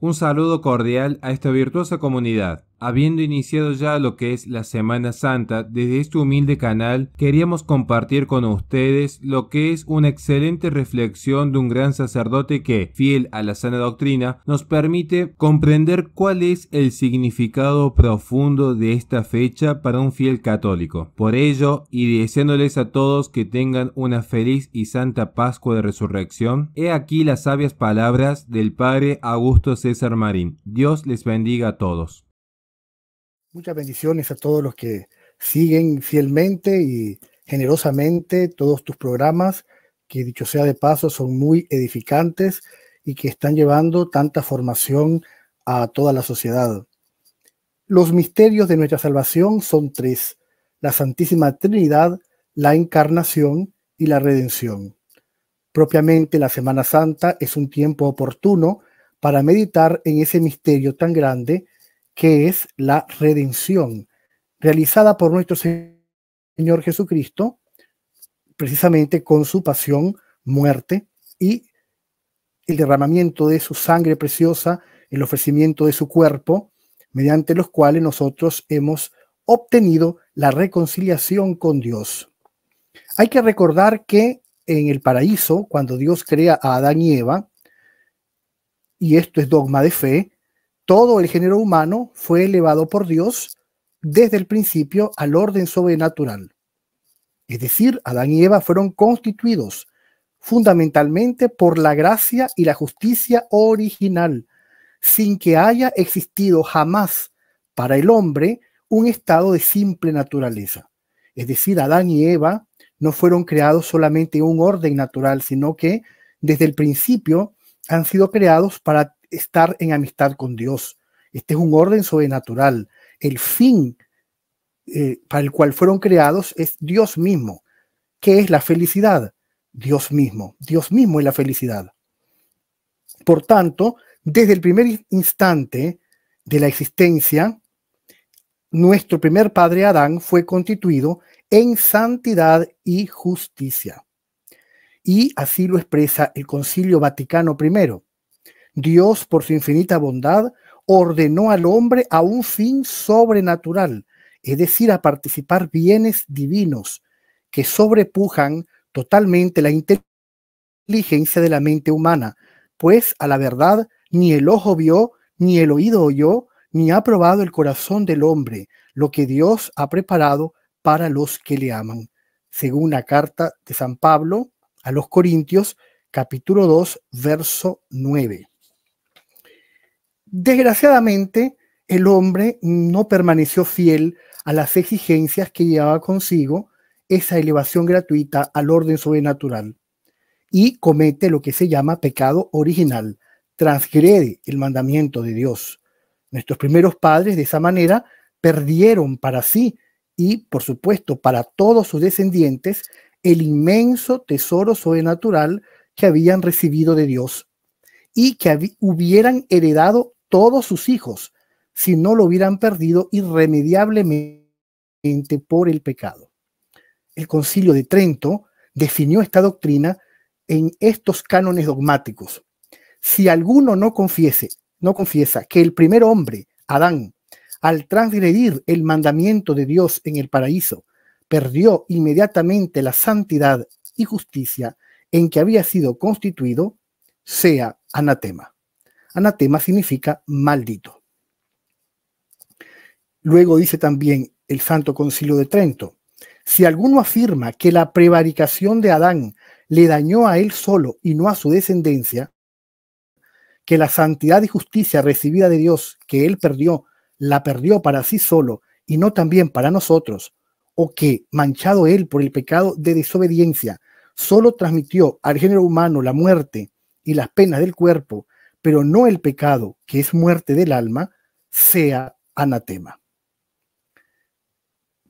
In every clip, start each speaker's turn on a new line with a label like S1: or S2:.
S1: Un saludo cordial a esta virtuosa comunidad. Habiendo iniciado ya lo que es la Semana Santa, desde este humilde canal queríamos compartir con ustedes lo que es una excelente reflexión de un gran sacerdote que, fiel a la sana doctrina, nos permite comprender cuál es el significado profundo de esta fecha para un fiel católico. Por ello, y deseándoles a todos que tengan una feliz y santa Pascua de Resurrección, he aquí las sabias palabras del Padre Augusto César Marín. Dios les bendiga a todos.
S2: Muchas bendiciones a todos los que siguen fielmente y generosamente todos tus programas, que dicho sea de paso son muy edificantes y que están llevando tanta formación a toda la sociedad. Los misterios de nuestra salvación son tres: la Santísima Trinidad, la Encarnación y la Redención. Propiamente la Semana Santa es un tiempo oportuno para meditar en ese misterio tan grande que es la redención, realizada por nuestro Señor Jesucristo, precisamente con su pasión, muerte y el derramamiento de su sangre preciosa, el ofrecimiento de su cuerpo, mediante los cuales nosotros hemos obtenido la reconciliación con Dios. Hay que recordar que en el paraíso, cuando Dios crea a Adán y Eva, y esto es dogma de fe, todo el género humano fue elevado por Dios desde el principio al orden sobrenatural. Es decir, Adán y Eva fueron constituidos fundamentalmente por la gracia y la justicia original, sin que haya existido jamás para el hombre un estado de simple naturaleza. Es decir, Adán y Eva no fueron creados solamente en un orden natural, sino que desde el principio han sido creados para estar en amistad con Dios. Este es un orden sobrenatural. El fin para el cual fueron creados es Dios mismo. ¿Qué es la felicidad? Dios mismo. Dios mismo es la felicidad. Por tanto, desde el primer instante de la existencia, nuestro primer padre Adán fue constituido en santidad y justicia. Y así lo expresa el Concilio Vaticano I. Dios, por su infinita bondad, ordenó al hombre a un fin sobrenatural, es decir, a participar bienes divinos que sobrepujan totalmente la inteligencia de la mente humana, pues a la verdad ni el ojo vio, ni el oído oyó, ni ha probado el corazón del hombre lo que Dios ha preparado para los que le aman. Según la carta de San Pablo a los Corintios, capítulo 2, verso 9. Desgraciadamente, el hombre no permaneció fiel a las exigencias que llevaba consigo esa elevación gratuita al orden sobrenatural y comete lo que se llama pecado original, transgrede el mandamiento de Dios. Nuestros primeros padres de esa manera perdieron para sí y, por supuesto, para todos sus descendientes el inmenso tesoro sobrenatural que habían recibido de Dios y que hubieran heredado todos sus hijos si no lo hubieran perdido irremediablemente por el pecado. El Concilio de Trento definió esta doctrina en estos cánones dogmáticos. Si alguno no confiesa que el primer hombre, Adán, al transgredir el mandamiento de Dios en el paraíso, perdió inmediatamente la santidad y justicia en que había sido constituido, sea anatema. Anatema significa maldito. Luego dice también el Santo Concilio de Trento: si alguno afirma que la prevaricación de Adán le dañó a él solo y no a su descendencia, que la santidad y justicia recibida de Dios que él perdió, la perdió para sí solo y no también para nosotros, o que, manchado él por el pecado de desobediencia, solo transmitió al género humano la muerte y las penas del cuerpo, pero no el pecado, que es muerte del alma, sea anatema.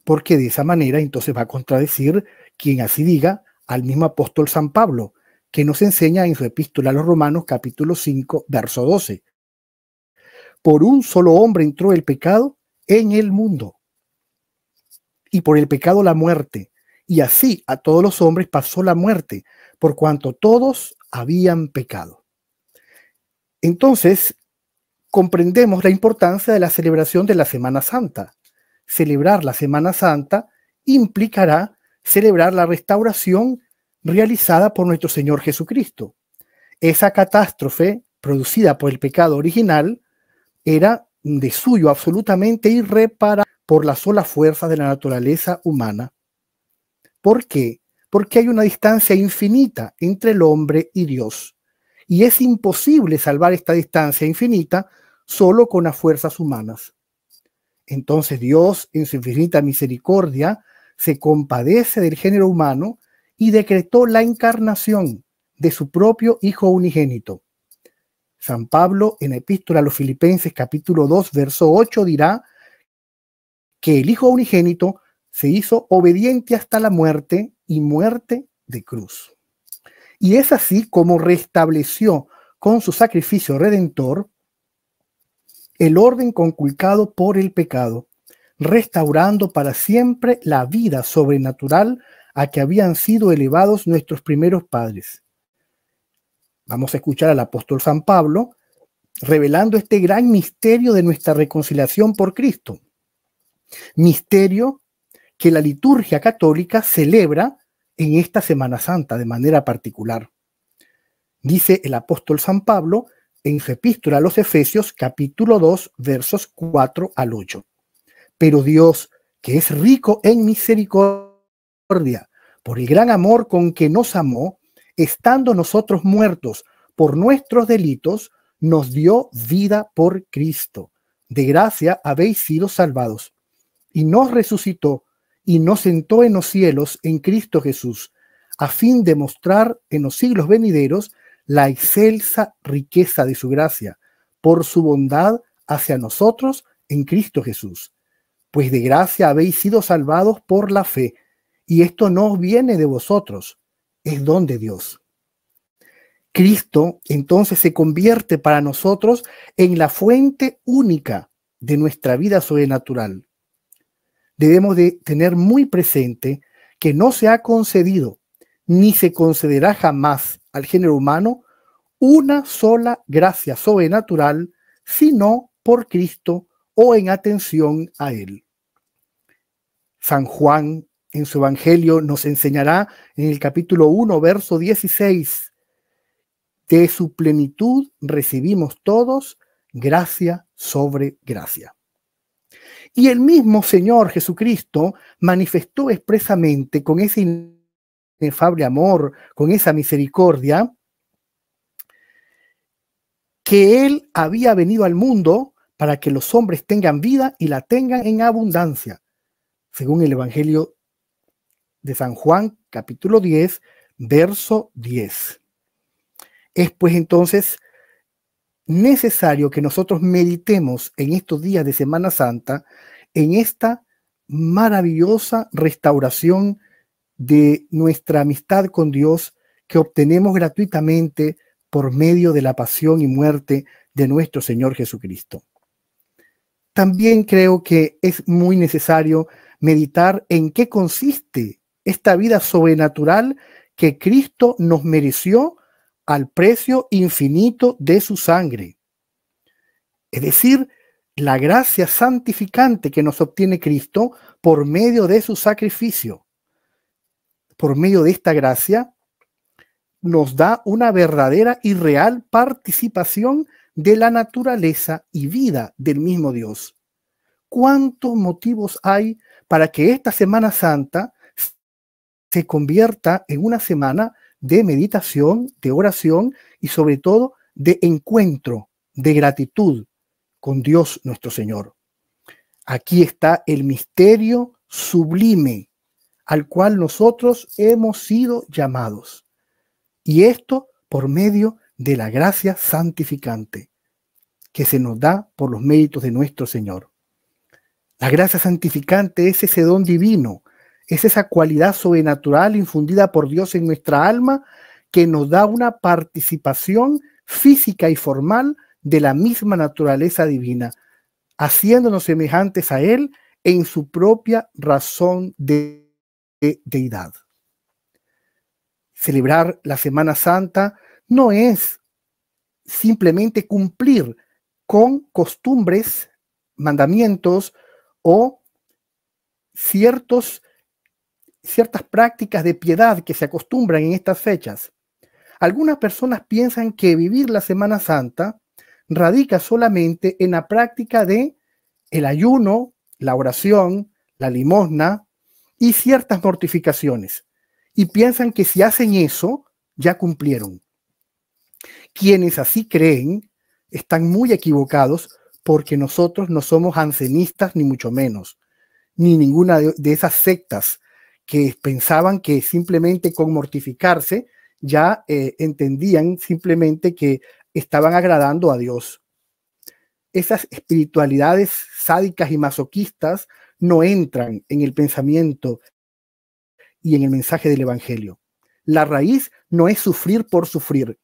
S2: Porque de esa manera entonces va a contradecir quien así diga al mismo apóstol San Pablo, que nos enseña en su epístola a los Romanos capítulo 5, verso 12. Por un solo hombre entró el pecado en el mundo, y por el pecado la muerte, y así a todos los hombres pasó la muerte, por cuanto todos habían pecado. Entonces, comprendemos la importancia de la celebración de la Semana Santa. Celebrar la Semana Santa implicará celebrar la restauración realizada por nuestro Señor Jesucristo. Esa catástrofe producida por el pecado original era de suyo absolutamente irreparable por la sola fuerza de la naturaleza humana. ¿Por qué? Porque hay una distancia infinita entre el hombre y Dios. Y es imposible salvar esta distancia infinita solo con las fuerzas humanas. Entonces Dios, en su infinita misericordia, se compadece del género humano y decretó la encarnación de su propio Hijo unigénito. San Pablo, en la Epístola a los Filipenses, capítulo 2, verso 8, dirá que el Hijo unigénito se hizo obediente hasta la muerte y muerte de cruz. Y es así como restableció con su sacrificio redentor el orden conculcado por el pecado, restaurando para siempre la vida sobrenatural a que habían sido elevados nuestros primeros padres. Vamos a escuchar al apóstol San Pablo revelando este gran misterio de nuestra reconciliación por Cristo. Misterio que la liturgia católica celebra en esta Semana Santa de manera particular. Dice el apóstol San Pablo en su epístola a los Efesios, capítulo 2, versos 4 al 8. Pero Dios, que es rico en misericordia, por el gran amor con que nos amó, estando nosotros muertos por nuestros delitos, nos dio vida por Cristo. De gracia habéis sido salvados. Y nos resucitó y nos sentó en los cielos en Cristo Jesús, a fin de mostrar en los siglos venideros la excelsa riqueza de su gracia, por su bondad hacia nosotros en Cristo Jesús. Pues de gracia habéis sido salvados por la fe, y esto no viene de vosotros, es don de Dios. Cristo entonces se convierte para nosotros en la fuente única de nuestra vida sobrenatural. Debemos de tener muy presente que no se ha concedido ni se concederá jamás al género humano una sola gracia sobrenatural, sino por Cristo o en atención a Él. San Juan en su Evangelio nos enseñará en el capítulo 1, verso 16, de su plenitud recibimos todos gracia sobre gracia. Y el mismo Señor Jesucristo manifestó expresamente con ese inefable amor, con esa misericordia, que Él había venido al mundo para que los hombres tengan vida y la tengan en abundancia, según el Evangelio de San Juan, capítulo 10, verso 10. Es pues entonces necesario que nosotros meditemos en estos días de Semana Santa en esta maravillosa restauración de nuestra amistad con Dios que obtenemos gratuitamente por medio de la pasión y muerte de nuestro Señor Jesucristo. También creo que es muy necesario meditar en qué consiste esta vida sobrenatural que Cristo nos mereció al precio infinito de su sangre. Es decir, la gracia santificante que nos obtiene Cristo por medio de su sacrificio. Por medio de esta gracia nos da una verdadera y real participación de la naturaleza y vida del mismo Dios. ¿Cuántos motivos hay para que esta Semana Santa se convierta en una semana de meditación, de oración y sobre todo de encuentro, de gratitud con Dios nuestro Señor? Aquí está el misterio sublime al cual nosotros hemos sido llamados. Y esto por medio de la gracia santificante que se nos da por los méritos de nuestro Señor. La gracia santificante es ese don divino, es esa cualidad sobrenatural infundida por Dios en nuestra alma que nos da una participación física y formal de la misma naturaleza divina, haciéndonos semejantes a Él en su propia razón de deidad. Celebrar la Semana Santa no es simplemente cumplir con costumbres, mandamientos o ciertas prácticas de piedad que se acostumbran en estas fechas. Algunas personas piensan que vivir la Semana Santa radica solamente en la práctica de el ayuno, la oración, la limosna y ciertas mortificaciones. Y piensan que si hacen eso, ya cumplieron. Quienes así creen están muy equivocados, porque nosotros no somos jansenistas ni mucho menos, ni ninguna de esas sectas que pensaban que simplemente con mortificarse ya entendían simplemente que estaban agradando a Dios. Esas espiritualidades sádicas y masoquistas no entran en el pensamiento y en el mensaje del Evangelio. La raíz no es sufrir por sufrir.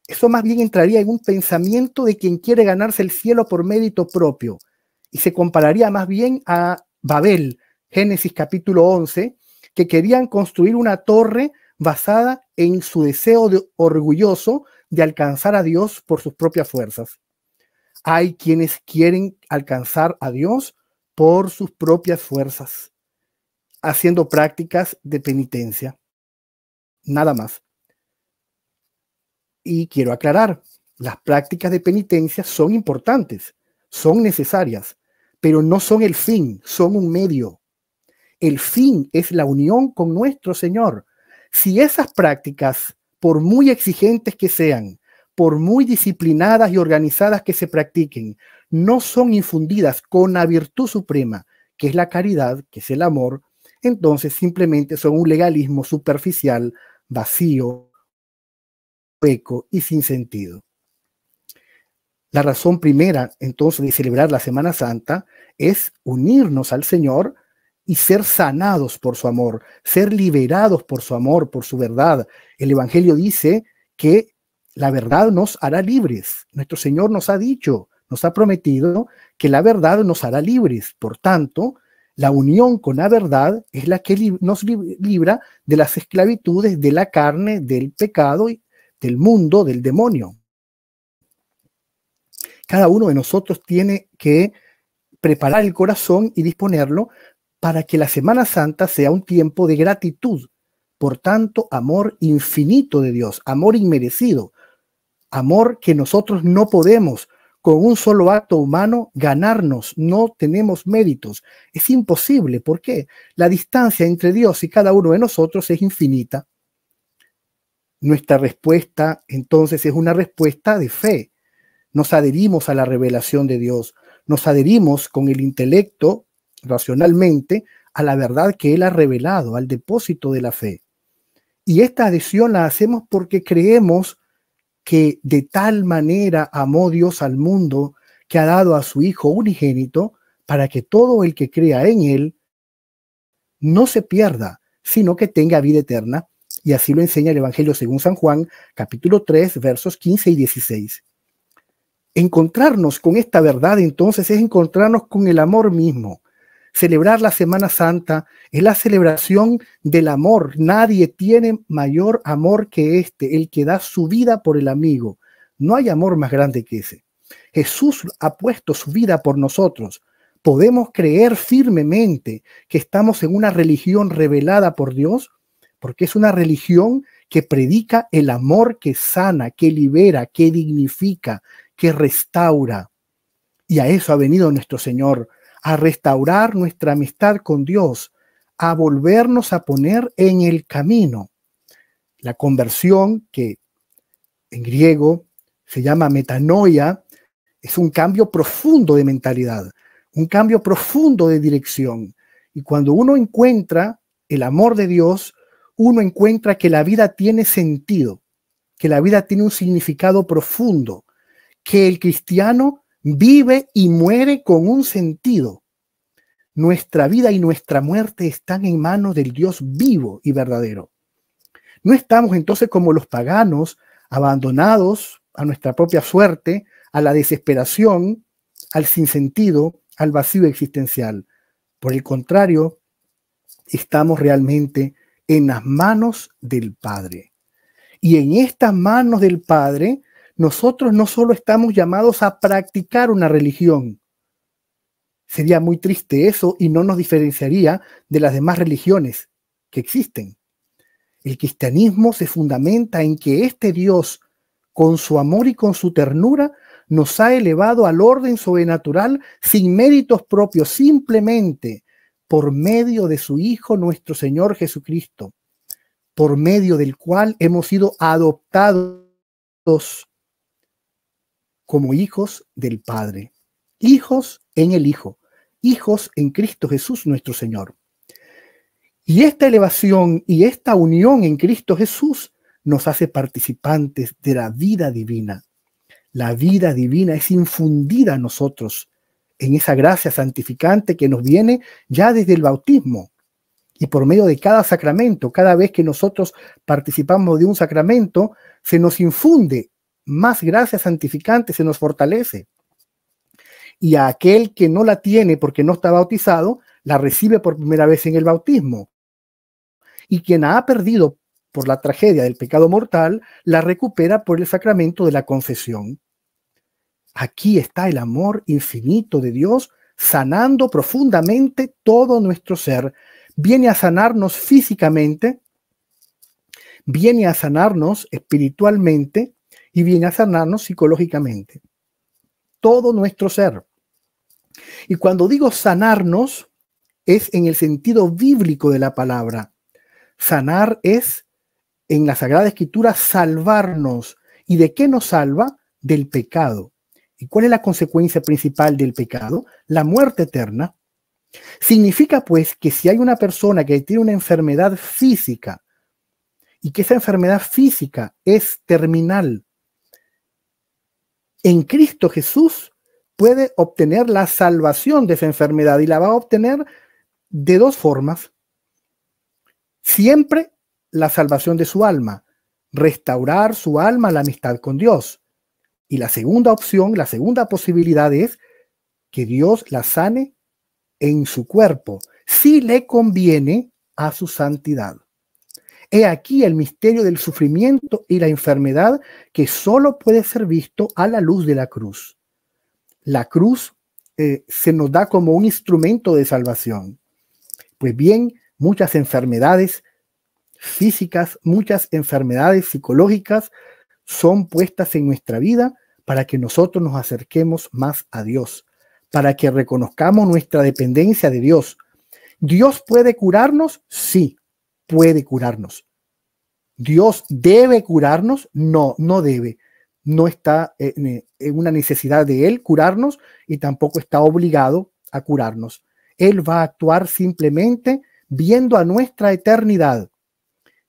S2: Eso más bien entraría en un pensamiento de quien quiere ganarse el cielo por mérito propio, y se compararía más bien a Babel, Génesis capítulo 11, que querían construir una torre basada en su deseo orgulloso de alcanzar a Dios por sus propias fuerzas. Hay quienes quieren alcanzar a Dios por sus propias fuerzas, haciendo prácticas de penitencia. Nada más. Y quiero aclarar, las prácticas de penitencia son importantes, son necesarias, pero no son el fin, son un medio. El fin es la unión con nuestro Señor. Si esas prácticas, por muy exigentes que sean, por muy disciplinadas y organizadas que se practiquen, no son infundidas con la virtud suprema, que es la caridad, que es el amor, entonces simplemente son un legalismo superficial, vacío, hueco y sin sentido. La razón primera, entonces, de celebrar la Semana Santa es unirnos al Señor y ser sanados por su amor, ser liberados por su amor, por su verdad. El Evangelio dice que la verdad nos hará libres. Nuestro Señor nos ha dicho, nos ha prometido que la verdad nos hará libres. Por tanto, la unión con la verdad es la que nos libra de las esclavitudes de la carne, del pecado, del mundo, del demonio. Cada uno de nosotros tiene que preparar el corazón y disponerlo para que la Semana Santa sea un tiempo de gratitud. Por tanto, amor infinito de Dios, amor inmerecido, amor que nosotros no podemos con un solo acto humano ganarnos, no tenemos méritos. Es imposible. ¿Por qué? La distancia entre Dios y cada uno de nosotros es infinita. Nuestra respuesta, entonces, es una respuesta de fe. Nos adherimos a la revelación de Dios, nos adherimos con el intelecto, racionalmente, a la verdad que Él ha revelado, al depósito de la fe. Y esta adhesión la hacemos porque creemos que de tal manera amó Dios al mundo que ha dado a su Hijo unigénito para que todo el que crea en Él no se pierda, sino que tenga vida eterna. Y así lo enseña el Evangelio según San Juan, capítulo 3, versos 15 y 16. Encontrarnos con esta verdad, entonces, es encontrarnos con el amor mismo. Celebrar la Semana Santa es la celebración del amor. Nadie tiene mayor amor que este, el que da su vida por el amigo. No hay amor más grande que ese. Jesús ha puesto su vida por nosotros. ¿Podemos creer firmemente que estamos en una religión revelada por Dios? Porque es una religión que predica el amor que sana, que libera, que dignifica, que restaura. Y a eso ha venido nuestro Señor, a restaurar nuestra amistad con Dios, a volvernos a poner en el camino. La conversión, que en griego se llama metanoia, es un cambio profundo de mentalidad, un cambio profundo de dirección. Y cuando uno encuentra el amor de Dios, uno encuentra que la vida tiene sentido, que la vida tiene un significado profundo, que el cristiano vive y muere con un sentido. Nuestra vida y nuestra muerte están en manos del Dios vivo y verdadero. No estamos entonces como los paganos, abandonados a nuestra propia suerte, a la desesperación, al sinsentido, al vacío existencial. Por el contrario, estamos realmente en las manos del Padre. Y en estas manos del Padre nosotros no solo estamos llamados a practicar una religión. Sería muy triste eso y no nos diferenciaría de las demás religiones que existen. El cristianismo se fundamenta en que este Dios, con su amor y con su ternura, nos ha elevado al orden sobrenatural sin méritos propios, simplemente por medio de su Hijo, nuestro Señor Jesucristo, por medio del cual hemos sido adoptados como hijos del Padre, hijos en el Hijo, hijos en Cristo Jesús nuestro Señor. Y esta elevación y esta unión en Cristo Jesús nos hace participantes de la vida divina. La vida divina es infundida a nosotros en esa gracia santificante que nos viene ya desde el bautismo y por medio de cada sacramento. Cada vez que nosotros participamos de un sacramento, se nos infunde más gracia santificante, se nos fortalece. Y a aquel que no la tiene porque no está bautizado, la recibe por primera vez en el bautismo. Y quien ha perdido por la tragedia del pecado mortal, la recupera por el sacramento de la confesión. Aquí está el amor infinito de Dios sanando profundamente todo nuestro ser. Viene a sanarnos físicamente, viene a sanarnos espiritualmente y viene a sanarnos psicológicamente. Todo nuestro ser. Y cuando digo sanarnos, es en el sentido bíblico de la palabra. Sanar es, en la Sagrada Escritura, salvarnos. ¿Y de qué nos salva? Del pecado. ¿Y cuál es la consecuencia principal del pecado? La muerte eterna. Significa, pues, que si hay una persona que tiene una enfermedad física y que esa enfermedad física es terminal, en Cristo Jesús puede obtener la salvación de esa enfermedad y la va a obtener de dos formas. Siempre la salvación de su alma, restaurar su alma a la amistad con Dios. Y la segunda opción, la segunda posibilidad es que Dios la sane en su cuerpo, si le conviene a su santidad. He aquí el misterio del sufrimiento y la enfermedad que solo puede ser visto a la luz de la cruz. La cruz se nos da como un instrumento de salvación. Pues bien, muchas enfermedades físicas, muchas enfermedades psicológicas son puestas en nuestra vida para que nosotros nos acerquemos más a Dios, para que reconozcamos nuestra dependencia de Dios. ¿Dios puede curarnos? Sí, puede curarnos. ¿Dios debe curarnos? No, no debe. No está en una necesidad de Él curarnos y tampoco está obligado a curarnos. Él va a actuar simplemente viendo a nuestra eternidad.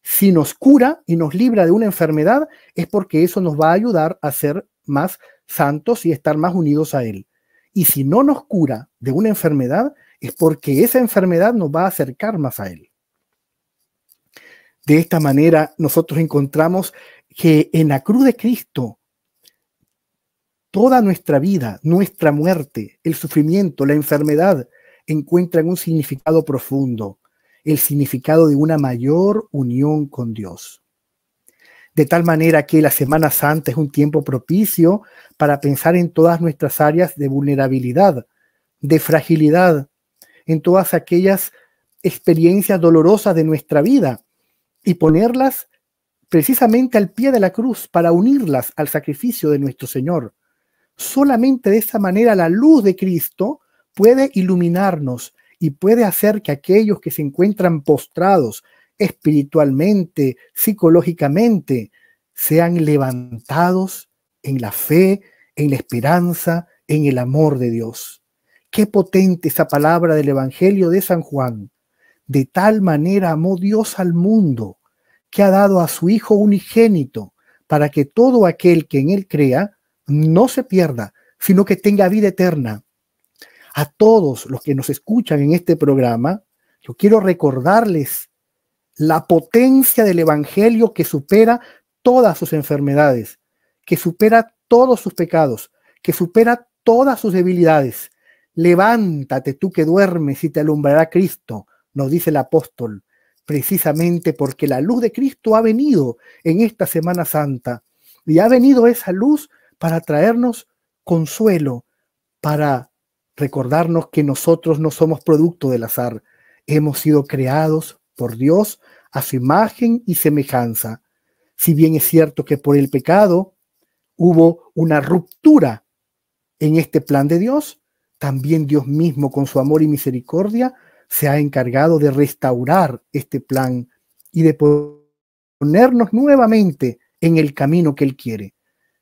S2: Si nos cura y nos libra de una enfermedad, es porque eso nos va a ayudar a ser más santos y estar más unidos a Él. Y si no nos cura de una enfermedad, es porque esa enfermedad nos va a acercar más a Él. De esta manera, nosotros encontramos que en la cruz de Cristo, toda nuestra vida, nuestra muerte, el sufrimiento, la enfermedad, encuentran un significado profundo, el significado de una mayor unión con Dios. De tal manera que la Semana Santa es un tiempo propicio para pensar en todas nuestras áreas de vulnerabilidad, de fragilidad, en todas aquellas experiencias dolorosas de nuestra vida y ponerlas precisamente al pie de la cruz para unirlas al sacrificio de nuestro Señor. Solamente de esa manera la luz de Cristo puede iluminarnos y puede hacer que aquellos que se encuentran postrados espiritualmente, psicológicamente, sean levantados en la fe, en la esperanza, en el amor de Dios. Qué potente esa palabra del Evangelio de San Juan. De tal manera amó Dios al mundo, que ha dado a su Hijo unigénito, para que todo aquel que en Él crea no se pierda, sino que tenga vida eterna. A todos los que nos escuchan en este programa, yo quiero recordarles la potencia del Evangelio que supera todas sus enfermedades, que supera todos sus pecados, que supera todas sus debilidades. Levántate tú que duermes y te alumbrará Cristo, nos dice el apóstol, precisamente porque la luz de Cristo ha venido en esta Semana Santa Y ha venido esa luz para traernos consuelo, para recordarnos que nosotros no somos producto del azar. Hemos sido creados por Dios a su imagen y semejanza. Si bien es cierto que por el pecado hubo una ruptura en este plan de Dios, también Dios mismo, con su amor y misericordia, se ha encargado de restaurar este plan y de ponernos nuevamente en el camino que Él quiere.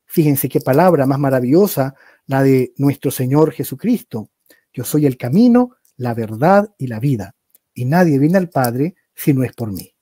S2: Fíjense qué palabra más maravillosa la de nuestro Señor Jesucristo. Yo soy el camino, la verdad y la vida, y nadie viene al Padre si no es por mí.